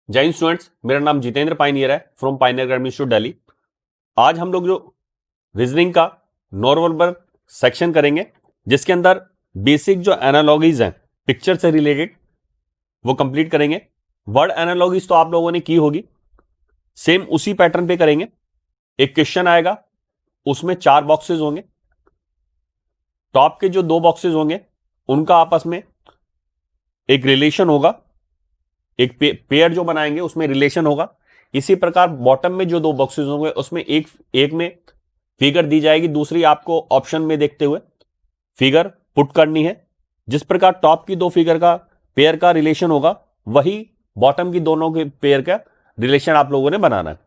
जय हिंद स्टूडेंट्स, मेरा नाम जितेंद्र पाइनियर है from pioneer academy institute Delhi. आज हम लोग जो रीजनिंग का नॉर्मल वर्ब सेक्शन करेंगे, जिसके अंदर बेसिक जो एनालॉगीज हैं पिक्चर से रिलेटेड वो कंप्लीट करेंगे। वर्ड एनालॉगीज तो आप लोगों ने की होगी, सेम उसी पैटर्न पे करेंगे। एक क्वेश्चन आएगा, उसमें 4 बॉक्सेस होंगे। टॉप के जो 2 बॉक्सेस होंगे उनका आपस में एक रिलेशन होगा, एक पेयर जो बनाएंगे उसमें रिलेशन होगा। इसी प्रकार बॉटम में जो 2 बॉक्सेस होंगे उसमें एक में फिगर दी जाएगी, दूसरी आपको ऑप्शन में देखते हुए फिगर पुट करनी है। जिस प्रकार टॉप की 2 फिगर का पेयर का रिलेशन होगा, वही बॉटम की दोनों के पेयर का रिलेशन आप लोगों ने बनाना है।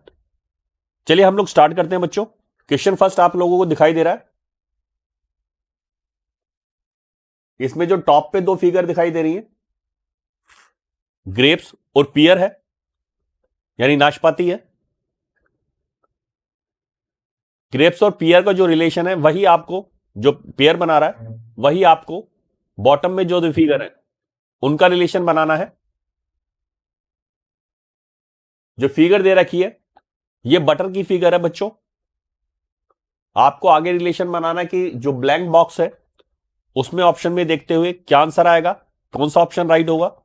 चलिए हम लोग स्टार्ट करते हैं बच्चों। क्वेश्चन फर्स्ट आप लोगों को दिखाई दे रहा है। इसमें जो टॉप पे 2 फिगर दिखाई दे रही है, ग्रेप्स और पियर है, यानी नाशपाती है। ग्रेप्स और पियर का जो रिलेशन है वही आपको, जो पेयर बना रहा है वही आपको बॉटम में जो 2 फिगर है उनका रिलेशन बनाना है। जो फिगर दे रखी है ये बटर की फिगर है बच्चों। आपको आगे रिलेशन बनाना है कि जो ब्लैंक बॉक्स है उसमें ऑप्शन में देखते हुए क्या आंसर आएगा, कौन सा ऑप्शन राइट होगा।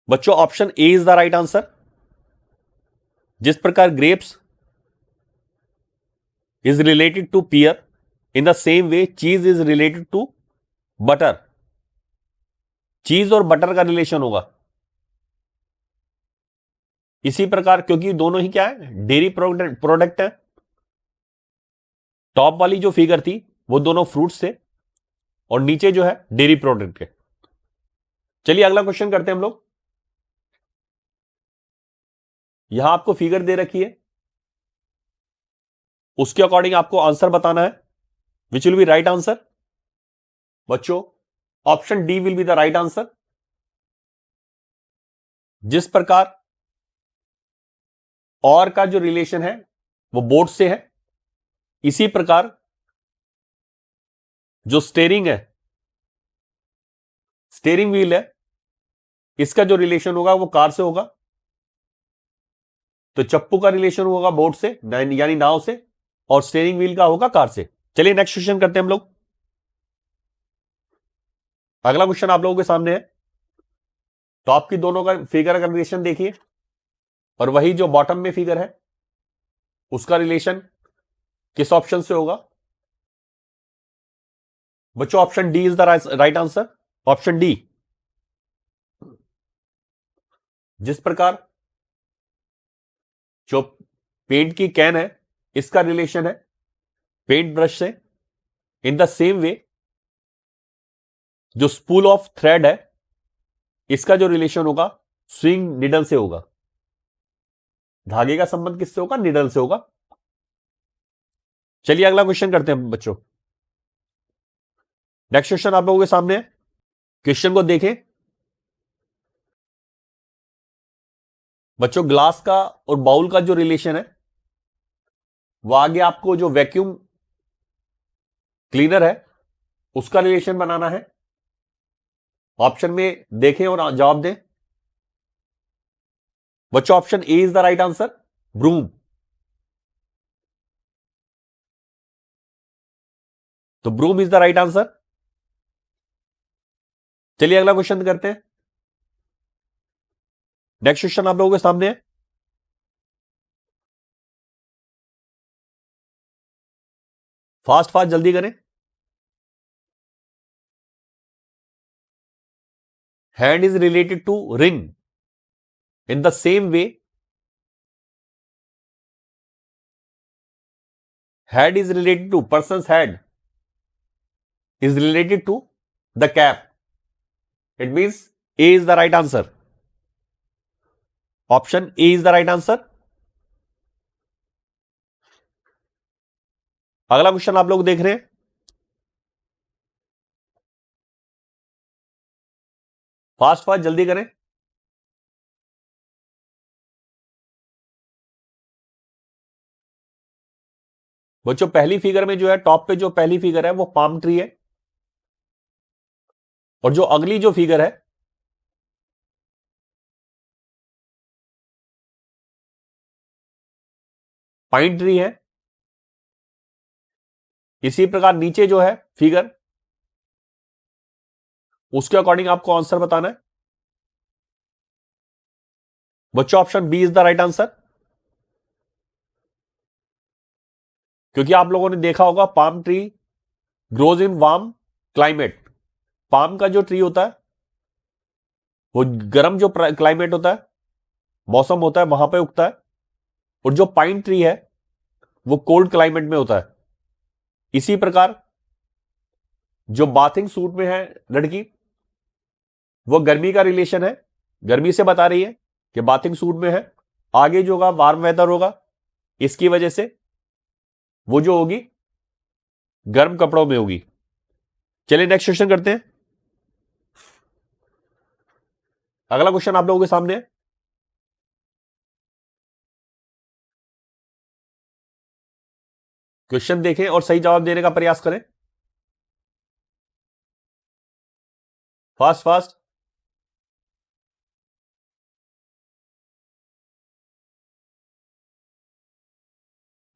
बच्चों option A is the right answer. जिस प्रकार grapes is related to pear, in the same way cheese is related to butter. चीज और बटर का रिलेशन होगा। इसी प्रकार क्योंकि दोनों ही क्या है, डेयरी प्रोडक्ट है। टॉप वाली जो फिगर थी वो दोनों फ्रूट्स थे और नीचे जो है डेयरी प्रोडक्ट के। चलिए अगला क्वेश्चन करते हैं हम लोग। यहां आपको फिगर दे रखी है, उसके अकॉर्डिंग आपको आंसर बताना है। Which will be right answer? बच्चों option D will be the right answer. जिस प्रकार और का जो रिलेशन है वो बोर्ड से है, इसी प्रकार जो स्टेयरिंग है, स्टेयरिंग व्हील है, इसका जो रिलेशन होगा वो कार से होगा। तो चप्पू का रिलेशन होगा बोर्ड से यानी नाव से, और स्टेयरिंग व्हील का होगा कार से। चलिए नेक्स्ट क्वेश्चन करते हैं हम लोग। अगला क्वेश्चन आप लोगों के सामने है। टॉप की दोनों का फिगर का रिलेशन देखिए और वही जो बॉटम में फिगर है उसका रिलेशन किस ऑप्शन से होगा। बच्चों option D is the right answer. Option D. जिस प्रकार जो पेंट की कैन है इसका रिलेशन है पेंट ब्रश से, इन द सेम वे जो स्पूल ऑफ थ्रेड है इसका जो रिलेशन होगा स्विंग निडल से होगा। धागे का संबंध किससे होगा? निडल से होगा। चलिए अगला क्वेश्चन करते हैं बच्चों। नेक्स्ट क्वेश्चन आप लोगों के सामने है। क्वेश्चन को देखें बच्चों। ग्लास का और बाउल का जो रिलेशन है वो आगे आपको जो वैक्यूम क्लीनर है उसका रिलेशन बनाना है। ऑप्शन में देखें और जवाब दें। बच्चों option A is the right answer, broom. तो broom is the right answer. चलिए अगला क्वेश्चन करते हैं। नेक्स्ट क्वेश्चन आप लोगों के सामने है। फास्ट फास्ट जल्दी करें। Hand is related to ring, in the same way head is related to, person's head is related to the cap. It means A is the right answer. Option A is the right answer. अगला question आप लोग देख रहे हैं। Fast fast जल्दी करें। बच्चों पहली फिगर में जो है, टॉप पे जो पहली फिगर है वो पाम ट्री है, और जो अगली जो फिगर है पाइन ट्री है। इसी प्रकार नीचे जो है फिगर, उसके अकॉर्डिंग आपको आंसर बताना है। बच्चों option B is the right answer, क्योंकि आप लोगों ने देखा होगा palm tree grows in warm climate. Palm का जो ट्री होता है वो गर्म जो क्लाइमेट होता है, मौसम होता है, वहां पे उगता है। और जो पाइन ट्री है वो कोल्ड क्लाइमेट में होता है। इसी प्रकार जो बाथिंग सूट में है लड़की, वो गर्मी का रिलेशन है, गर्मी से बता रही है कि बाथिंग सूट में है। आगे जो होगा वार्म वेदर होगा, इसकी वजह से वो जो होगी गर्म कपड़ों में होगी। चलिए नेक्स्ट क्वेश्चन करते हैं। अगला क्वेश्चन आप लोगों के सामने है। क्वेश्चन देखें और सही जवाब देने का प्रयास करें। Fast fast.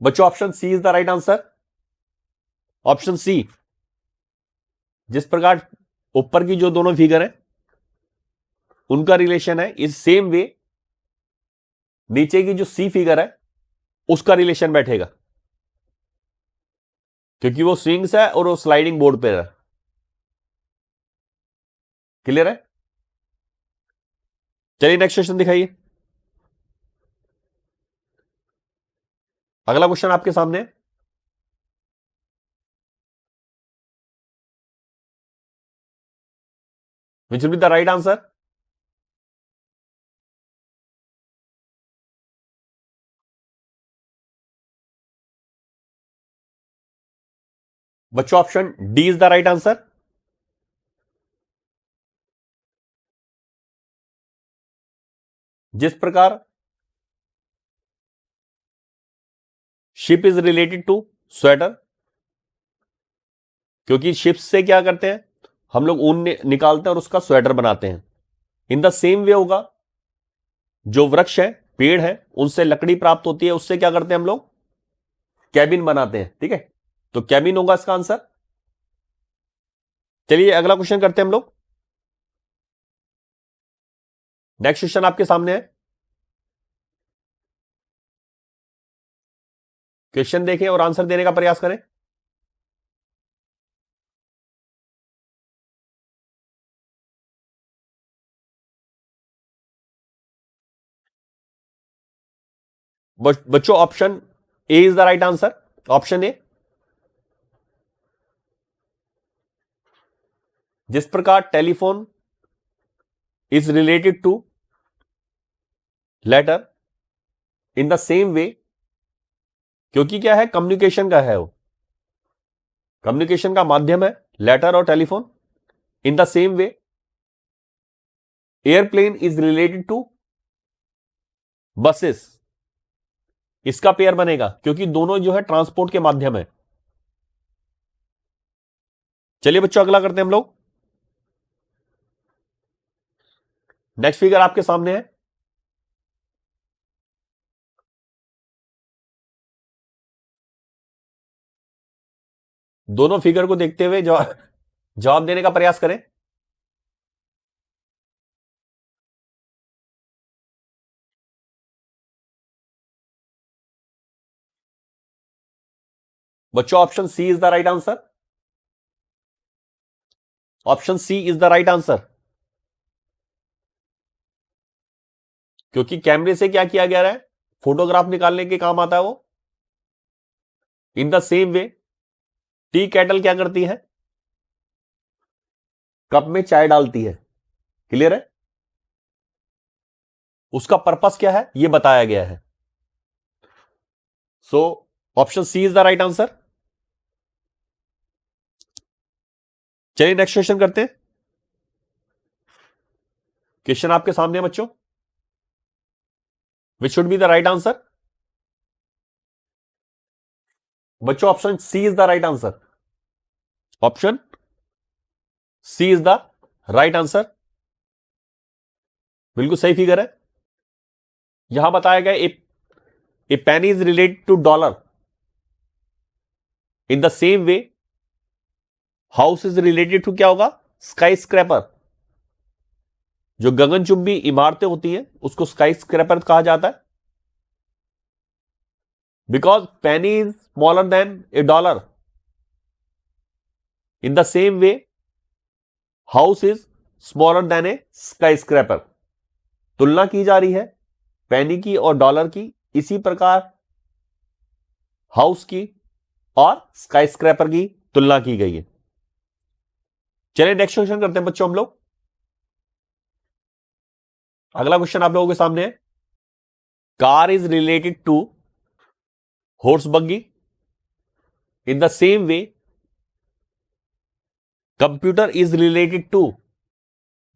बच्चों option C is the right answer. Option C, जिस प्रकार ऊपर की जो दोनों फिगर है उनका रिलेशन है, इस सेम वे नीचे की जो सी फिगर है उसका रिलेशन बैठेगा, क्योंकि वो स्विंग्स है और वो स्लाइडिंग बोर्ड पे है। क्लियर है? चलिए नेक्स्ट क्वेश्चन दिखाइए। अगला क्वेश्चन आपके सामने है। Which will be the right answer? बच्चों option D is the right answer. जिस प्रकार ship is related to sweater, क्योंकि शिप्स से क्या करते हैं हम लोग, ऊन निकालते हैं और उसका स्वेटर बनाते हैं। इन द सेम वे होगा, जो वृक्ष है, पेड़ है, उनसे लकड़ी प्राप्त होती है, उससे क्या करते हैं हम लोग, कैबिन बनाते हैं। ठीक है, तो कैबिन होगा इसका आंसर। चलिए अगला क्वेश्चन करते हैं हम लोग। नेक्स्ट क्वेश्चन आपके सामने है। क्वेश्चन देखें और आंसर देने का प्रयास करें। बच्चों option A is the right answer. Option A, जिस प्रकार telephone is related to letter, in the same way, क्योंकि क्या है, कम्युनिकेशन का है, वो कम्युनिकेशन का माध्यम है लेटर और telephone. In the same way airplane is related to buses, इसका पेयर बनेगा, क्योंकि दोनों जो है ट्रांसपोर्ट के माध्यम है। चलिए बच्चों अगला करते हैं हम लोग। नेक्स्ट फिगर आपके सामने है। दोनों फिगर को देखते हुए जवाब देने का प्रयास करें। बच्चों option C is the right answer. Option C is the right answer, क्योंकि कैमरे से क्या किया गया है, फोटोग्राफ निकालने के काम आता है वो। इन the same way T cattle क्या करती है, कप में चाय डालती है। क्लियर है? उसका पर्पस क्या है ये बताया गया है। So option C is the right answer. चलिए नेक्स्ट क्वेश्चन करते हैं। क्वेश्चन आपके सामने है बच्चों। Which should be the right answer? बच्चों option C is the right answer. Option C is the right answer, बिल्कुल सही फिगर है। यहां बताया गया एक a penny is related to dollar, in the same way house is related to क्या होगा, स्काई स्क्रैपर। जो गगनचुंबी इमारतें होती हैं उसको स्काई स्क्रैपर कहा जाता है, because Penney is smaller than A dollar. In the same way house is smaller than A sky scraper. तुलना की जा रही है पेनी की और डॉलर की, इसी प्रकार हाउस की और स्काई स्क्रैपर की तुलना की गई है। चलिए नेक्स्ट क्वेश्चन करते हैं बच्चों हम लोग। अगला क्वेश्चन आप लोगों के सामने है, car is related to horse buggy, in the same way computer is related to,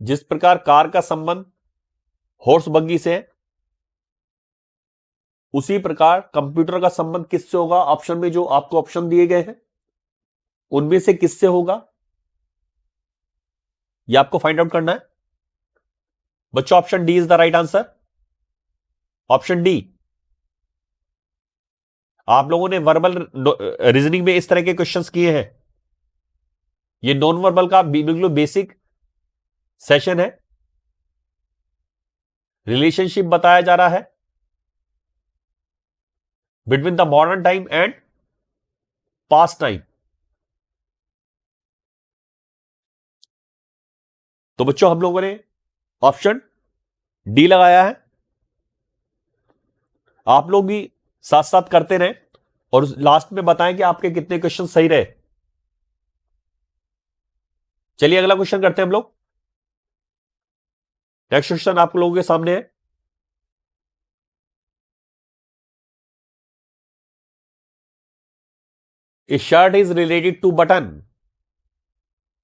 जिस प्रकार कार का संबंध हॉर्स बग्गी से है उसी प्रकार कंप्यूटर का संबंध किससे होगा, ऑप्शन में जो आपको ऑप्शन दिए गए हैं उनमें से किससे होगा, यह आपको फाइंड आउट करना है बच्चों। Option D is the right answer. Option D. आप लोगों ने वर्बल रीजनिंग में इस तरह के क्वेश्चंस किए हैं, ये नॉन वर्बल का बिल्कुल बेसिक सेशन है। रिलेशनशिप बताया जा रहा है between the modern time and past time. तो बच्चों हम लोगों ने ऑप्शन डी लगाया है। आप लोग भी साथ साथ करते रहे और लास्ट में बताएं कि आपके कितने क्वेश्चन सही रहे। चलिए अगला क्वेश्चन करते हैं हम लोग। नेक्स्ट क्वेश्चन आप लोगों के सामने है, a shirt is related to button,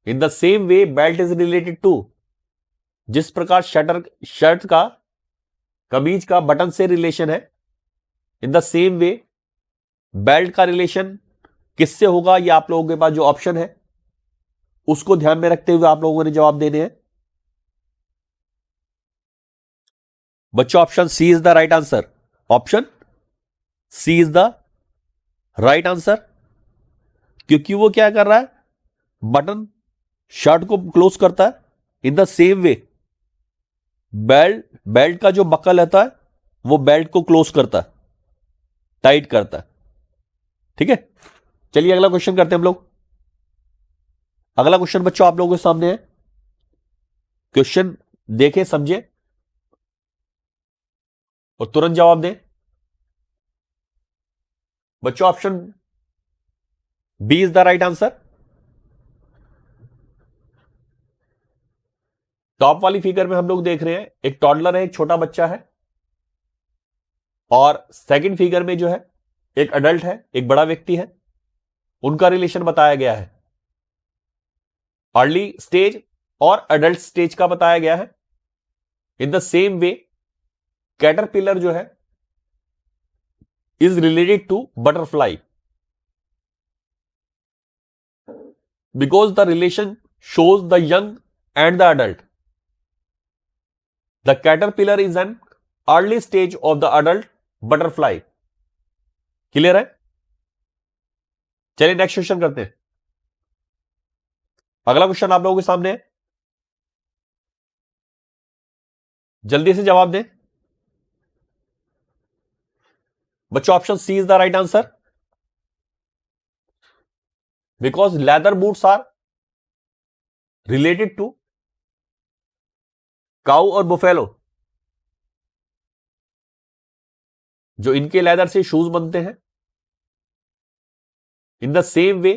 in the same way belt is related to, जिस प्रकार शर्ट का कमीज का बटन से रिलेशन है, in the same way belt का रिलेशन किससे होगा, ये आप लोगों के पास जो ऑप्शन है उसको ध्यान में रखते हुए आप लोगों ने जवाब देने हैं बच्चों। Option C is the right answer. Option C is the right answer, क्योंकि वो क्या कर रहा है, बटन शर्ट को क्लोज करता है, in the same way belt का जो बकल रहता है वो बेल्ट को क्लोज करता है, टाइट करता है। ठीक है, चलिए अगला क्वेश्चन करते हैं हम लोग। अगला क्वेश्चन बच्चों आप लोगों के सामने है, क्वेश्चन देखें समझे और तुरंत जवाब दें बच्चों। Option B is the right answer. Top वाली फिगर में हम लोग देख रहे हैं एक टॉडलर है, एक छोटा बच्चा है, और सेकंड फिगर में जो है एक अडल्ट है, एक बड़ा व्यक्ति है। उनका रिलेशन बताया गया है, अर्ली स्टेज और अडल्ट स्टेज का बताया गया है। In the same way caterpillar जो है is related to butterfly, because the relation shows the young and the adult. The caterpillar is an early stage of the adult butterfly. Clear है? चलिए next question करते हैं। अगला question आप लोगों के सामने है, जल्दी से जवाब दें बच्चों। Option C is the right answer, because leather boots are related to cow और बुफेलो, जो इनके लेदर से शूज बनते हैं। In the same way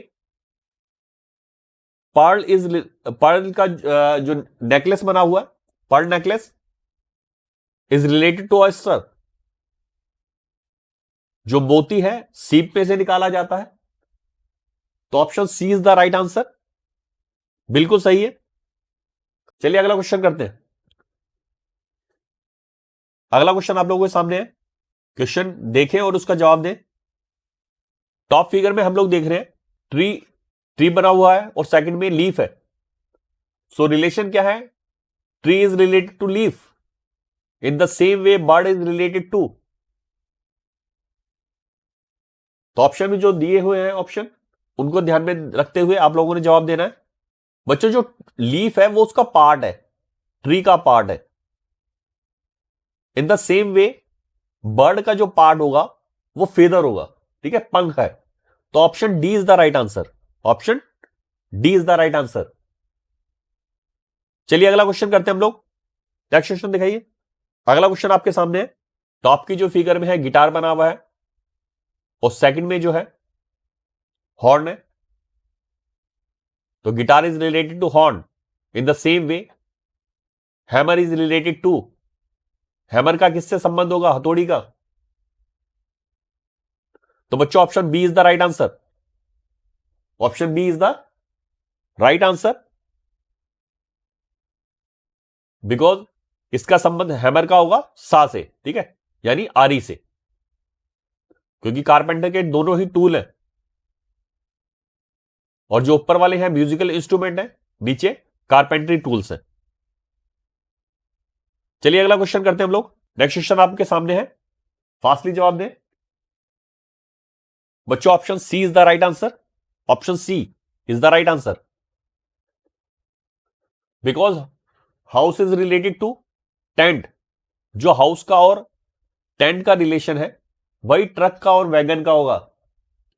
pearl का जो नेकलेस बना हुआ है, pearl necklace is related to oyster, जो मोती है सीप में से निकाला जाता है। तो option C is the right answer, बिल्कुल सही है। चलिए अगला क्वेश्चन करते हैं। अगला क्वेश्चन आप लोगों के सामने है, क्वेश्चन देखें और उसका जवाब दें। टॉप फिगर में हम लोग देख रहे हैं ट्री बना हुआ है और सेकंड में लीफ है। सो रिलेशन क्या है, tree is related to leaf, in the same way bird is related to तो ऑप्शन में जो दिए हुए हैं ऑप्शन, उनको ध्यान में रखते हुए आप लोगों ने जवाब देना है। बच्चों जो लीफ है वो उसका पार्ट है, ट्री का पार्ट है। In the same way bird का जो पार्ट होगा वो फेदर होगा, ठीक है, पंख है। तो option D is the right answer, option D is the right answer. चलिए अगला क्वेश्चन करते हैं हम लोग। नेक्स्ट क्वेश्चन दिखाइए। अगला क्वेश्चन आपके सामने है। टॉप की जो फिगर में है गिटार बना हुआ है और सेकंड में जो है हॉर्न है। तो guitar is related to horn. In the same way hammer is related to, hammer का किससे संबंध होगा, हथौड़ी का। तो बच्चों option B is the right answer, option B is the right answer, because इसका संबंध हैमर का होगा सा से, ठीक है, यानी आरी से, क्योंकि कारपेंटर के दोनों ही टूल हैं और जो ऊपर वाले हैं म्यूजिकल इंस्ट्रूमेंट है, नीचे कारपेंटरी टूल्स हैं। चलिए अगला क्वेश्चन करते हैं हम लोग। नेक्स्ट क्वेश्चन आपके सामने है, फास्टली जवाब दें बच्चों। Option C is the right answer, option C is the right answer, because house is related to tent. जो हाउस का और टेंट का रिलेशन है वही ट्रक का और वैगन का होगा,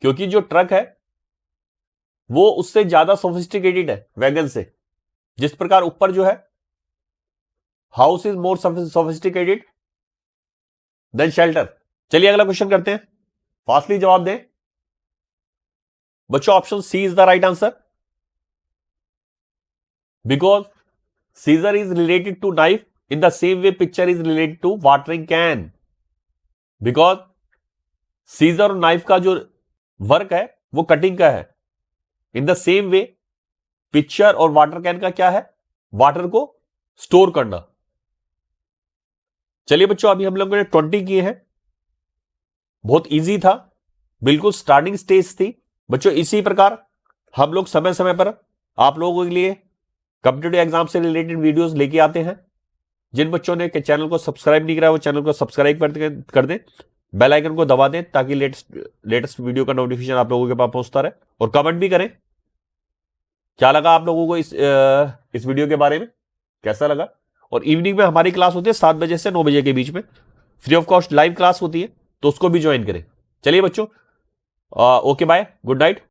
क्योंकि जो ट्रक है वो उससे ज्यादा सोफिस्टिकेटेड है वैगन से। जिस प्रकार ऊपर जो है house is more sophisticated than shelter. चलिए अगला क्वेश्चन करते हैं, फास्टली जवाब दें बच्चों। Option C is the right answer, because scissor is related to knife in the same way picture is related to watering can. Because scissor और knife का जो वर्क है वो कटिंग का है। In the same way picture और water can का क्या है, वाटर को स्टोर करना। चलिए बच्चों अभी हम लोगों ने 20 किए हैं, बहुत इजी था, बिल्कुल स्टार्टिंग स्टेज थी बच्चों। इसी प्रकार हम लोग समय समय पर आप लोगों के लिए कॉम्पिटिटिव एग्जाम से रिलेटेड वीडियोस लेके आते हैं। जिन बच्चों ने चैनल को सब्सक्राइब नहीं करा वो चैनल को सब्सक्राइब कर दें, बेल आइकन को दबा दें ताकि लेटेस्ट वीडियो का नोटिफिकेशन आप लोगों के पास पहुंचता रहे। और कमेंट भी करें क्या लगा आप लोगों को इस वीडियो के बारे में, कैसा लगा। और इवनिंग में हमारी क्लास होती है 7 बजे से 9 बजे के बीच में, free of cost live class होती है, तो उसको भी ज्वाइन करें। चलिए बच्चों, ओके बाय, गुड नाइट।